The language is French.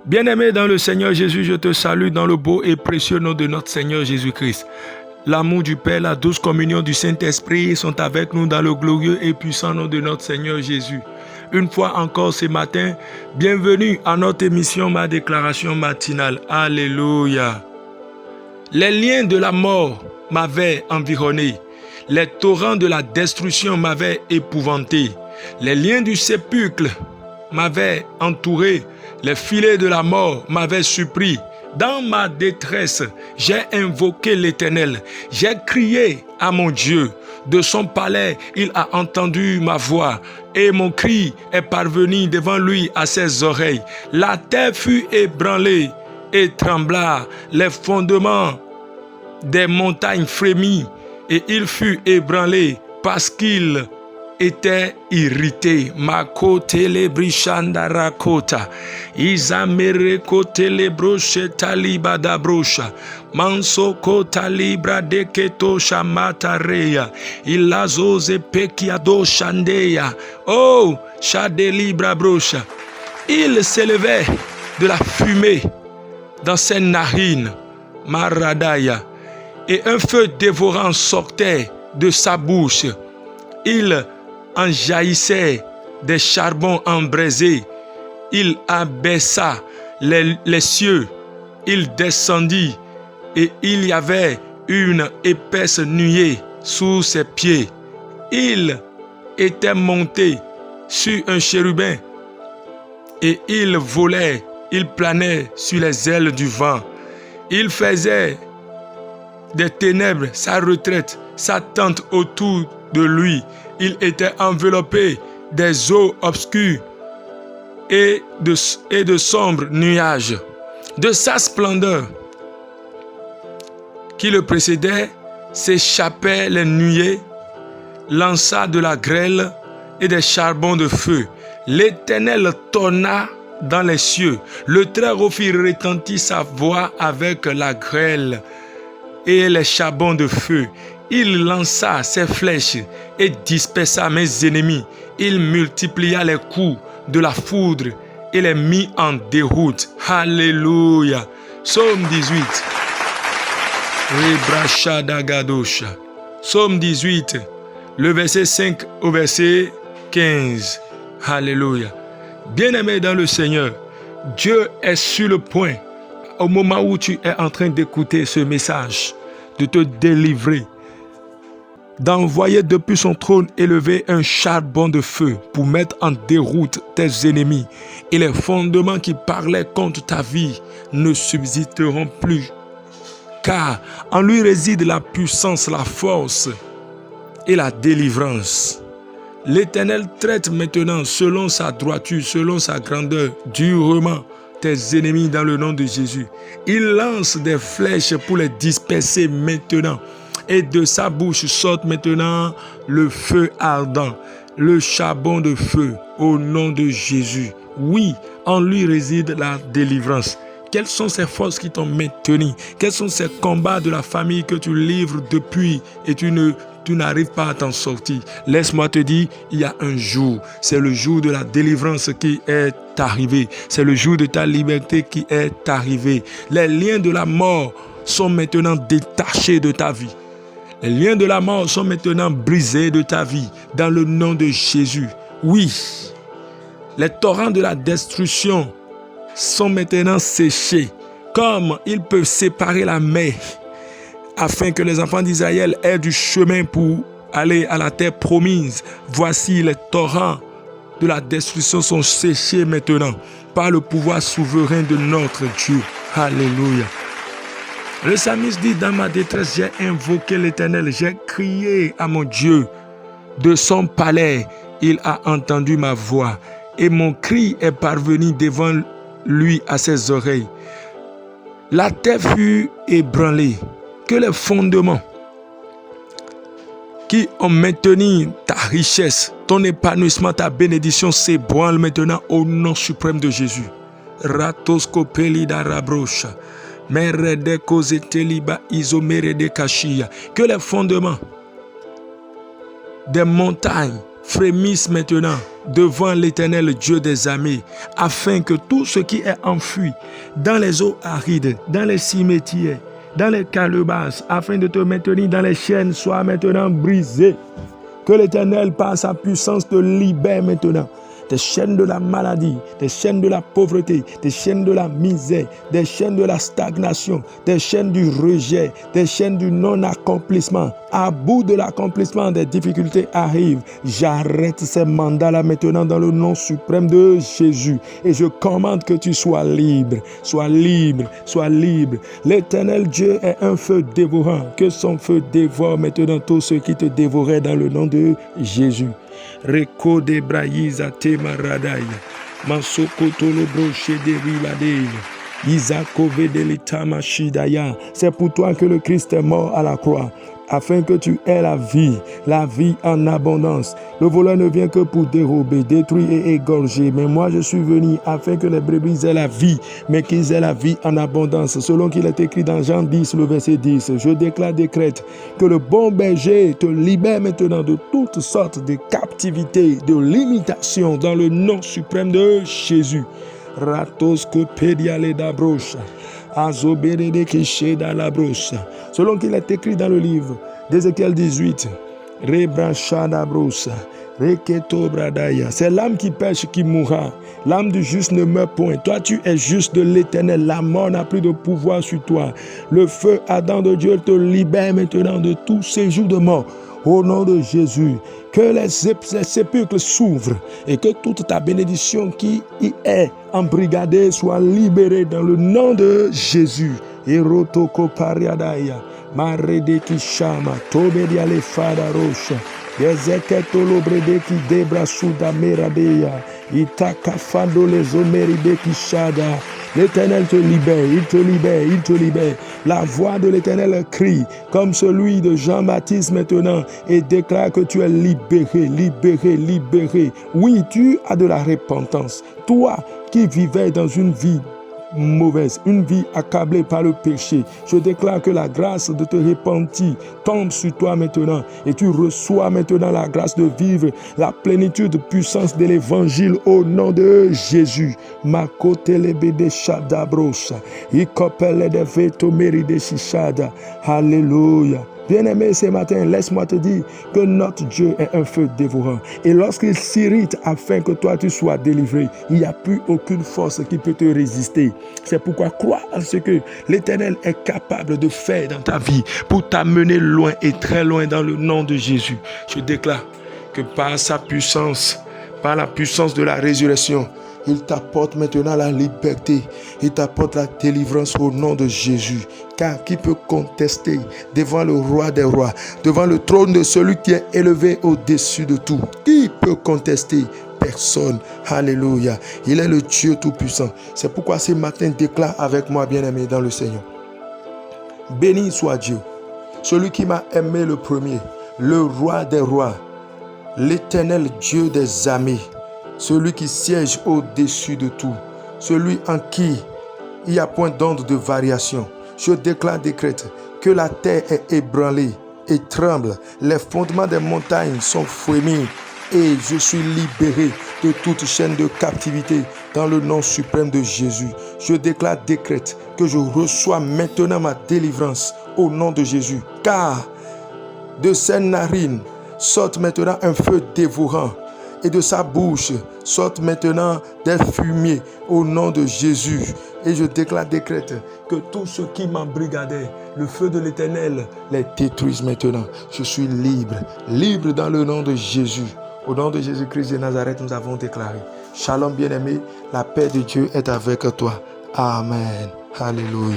Bien-aimé dans le Seigneur Jésus, je te salue dans le beau et précieux nom de notre Seigneur Jésus-Christ. L'amour du Père, la douce communion du Saint-Esprit sont avec nous dans le glorieux et puissant nom de notre Seigneur Jésus. Une fois encore ce matin, bienvenue à notre émission Ma déclaration matinale. Alléluia. Les liens de la mort m'avaient environné. Les torrents de la destruction m'avaient épouvanté. Les liens du sépulcre m'avaient entouré. Les filets de la mort m'avaient surpris. Dans ma détresse, j'ai invoqué l'Éternel. J'ai crié à mon Dieu. De son palais, il a entendu ma voix et mon cri est parvenu devant lui à ses oreilles. La terre fut ébranlée et trembla. Les fondements des montagnes frémit et il fut ébranlé parce qu'il était irrité. Mako telebrishandara kota. Izamere kotelebroche talibada brosha. Manso kota libra de keto shamatareya. Ilazoze pekiado shandeya. Oh, shade libra brosha. Il s'élevait de la fumée dans ses narines. Maradaya. Et un feu dévorant sortait de sa bouche. Il en jaillissait des charbons embrasés. Il abaissa les cieux. Il descendit et il y avait une épaisse nuée sous ses pieds. Il était monté sur un chérubin et il volait, il planait sur les ailes du vent. Il faisait des ténèbres sa retraite, sa tente autour de lui. Il était enveloppé des eaux obscures et de sombres nuages. De sa splendeur qui le précédait s'échappaient les nuées, lança de la grêle et des charbons de feu. L'Éternel tonna dans les cieux. Le Très-Haut fit retentir sa voix avec la grêle et les charbons de feu. Il lança ses flèches et dispersa mes ennemis. Il multiplia les coups de la foudre et les mit en déroute. Alléluia. Psaume 18. Psaume 18, le verset 5 au verset 15. Alléluia. Bien-aimé dans le Seigneur, Dieu est sur le point, au moment où tu es en train d'écouter ce message, de te délivrer, d'envoyer depuis son trône élevé un charbon de feu pour mettre en déroute tes ennemis. Et les fondements qui parlaient contre ta vie ne subsisteront plus. Car en lui réside la puissance, la force et la délivrance. L'Éternel traite maintenant selon sa droiture, selon sa grandeur, durement tes ennemis dans le nom de Jésus. Il lance des flèches pour les disperser maintenant. Et de sa bouche sort maintenant le feu ardent, le charbon de feu au nom de Jésus. Oui, en lui réside la délivrance. Quelles sont ces forces qui t'ont maintenu? Quels sont ces combats de la famille que tu livres depuis et tu n'arrives pas à t'en sortir? Laisse-moi te dire, il y a un jour. C'est le jour de la délivrance qui est arrivé. C'est le jour de ta liberté qui est arrivé. Les liens de la mort sont maintenant détachés de ta vie. Les liens de la mort sont maintenant brisés de ta vie dans le nom de Jésus. Oui, les torrents de la destruction sont maintenant séchés, comme ils peuvent séparer la mer, afin que les enfants d'Israël aient du chemin pour aller à la terre promise. Voici les torrents de la destruction sont séchés maintenant par le pouvoir souverain de notre Dieu. Alléluia. Le psalmiste dit, dans ma détresse, j'ai invoqué l'Éternel, j'ai crié à mon Dieu. De son palais, il a entendu ma voix et mon cri est parvenu devant lui à ses oreilles. La terre fut ébranlée, que les fondements qui ont maintenu ta richesse, ton épanouissement, ta bénédiction s'ébranlent maintenant au nom suprême de Jésus. Ratoskopelidarabrosha. Que les fondements des montagnes frémissent maintenant devant l'Éternel Dieu des armées, afin que tout ce qui est enfui dans les eaux arides, dans les cimetières, dans les calebasses, afin de te maintenir dans les chaînes, soit maintenant brisé. Que l'Éternel, par sa puissance, te libère maintenant des chaînes de la maladie, des chaînes de la pauvreté, des chaînes de la misère, des chaînes de la stagnation, des chaînes du rejet, des chaînes du non-accomplissement. À bout de l'accomplissement, des difficultés arrivent. J'arrête ces mandats-là maintenant dans le nom suprême de Jésus. Et je commande que tu sois libre, sois libre, sois libre. L'Éternel Dieu est un feu dévorant. Que son feu dévore maintenant tous ceux qui te dévoraient dans le nom de Jésus. Reko de braïza te maradaya, mansoko tolo broche de riladeya, Isako vedelita machidaya. C'est pour toi que le Christ est mort à la croix, afin que tu aies la vie en abondance. Le voleur ne vient que pour dérober, détruire et égorger. Mais moi, je suis venu afin que les brebis aient la vie, mais qu'ils aient la vie en abondance. Selon qu'il est écrit dans Jean 10, le verset 10. Je décrète que le bon berger te libère maintenant de toutes sortes de captivités, de limitations, dans le nom suprême de Jésus. Ratos kopediale da brocha. Azobere kisheda la brocha. Selon qu'il est écrit dans le livre d'Ézéchiel 18, Rebrachada brocha, Reketo bradaya. C'est l'âme qui pêche qui mourra. L'âme du juste ne meurt point. Toi, tu es juste de l'Éternel. La mort n'a plus de pouvoir sur toi. Le feu ardent de Dieu te libère maintenant de tout séjour de mort. Au nom de Jésus, que les sépulcres s'ouvrent et que toute ta bénédiction qui y est embrigadée soit libérée dans le nom de Jésus. Erotoko pariadaya, maredeki shama, tobediale fada rocha, yezeketo bredeki debra suda meradeya, itaka fando les omerideki shada. L'Éternel te libère, il te libère, il te libère. La voix de l'Éternel crie comme celui de Jean-Baptiste maintenant et déclare que tu es libéré, libéré, libéré. Oui, tu as de la repentance. Toi qui vivais dans une vie mauvaise, une vie accablée par le péché, je déclare que la grâce de te repentir tombe sur toi maintenant et tu reçois maintenant la grâce de vivre la plénitude de puissance de l'évangile au nom de Jésus. Alléluia. Bien-aimé, ce matin, laisse-moi te dire que notre Dieu est un feu dévorant. Et lorsqu'il s'irrite afin que toi tu sois délivré, il n'y a plus aucune force qui peut te résister. C'est pourquoi crois à ce que l'Éternel est capable de faire dans ta vie pour t'amener loin et très loin dans le nom de Jésus. Je déclare que par sa puissance, par la puissance de la résurrection, il t'apporte maintenant la liberté. Il t'apporte la délivrance au nom de Jésus. Car qui peut contester devant le roi des rois, devant le trône de celui qui est élevé au-dessus de tout? Qui peut contester? Personne. Alléluia. Il est le Dieu Tout-Puissant. C'est pourquoi ce matin, déclare avec moi, bien-aimé dans le Seigneur. Béni soit Dieu, celui qui m'a aimé le premier, le roi des rois, l'Éternel Dieu des armées, celui qui siège au-dessus de tout, celui en qui il n'y a point d'onde de variation. Je décrète que la terre est ébranlée et tremble, les fondements des montagnes sont frémis et je suis libéré de toute chaîne de captivité dans le nom suprême de Jésus. Je décrète que je reçois maintenant ma délivrance au nom de Jésus, car de ses narines sortent maintenant un feu dévorant et de sa bouche sortent maintenant des fumiers au nom de Jésus. Et je décrète que tout ce qui m'embrigadait, le feu de l'Éternel les détruise maintenant. Je suis libre, libre dans le nom de Jésus. Au nom de Jésus-Christ de Nazareth, nous avons déclaré. Shalom bien-aimé, la paix de Dieu est avec toi. Amen. Alléluia.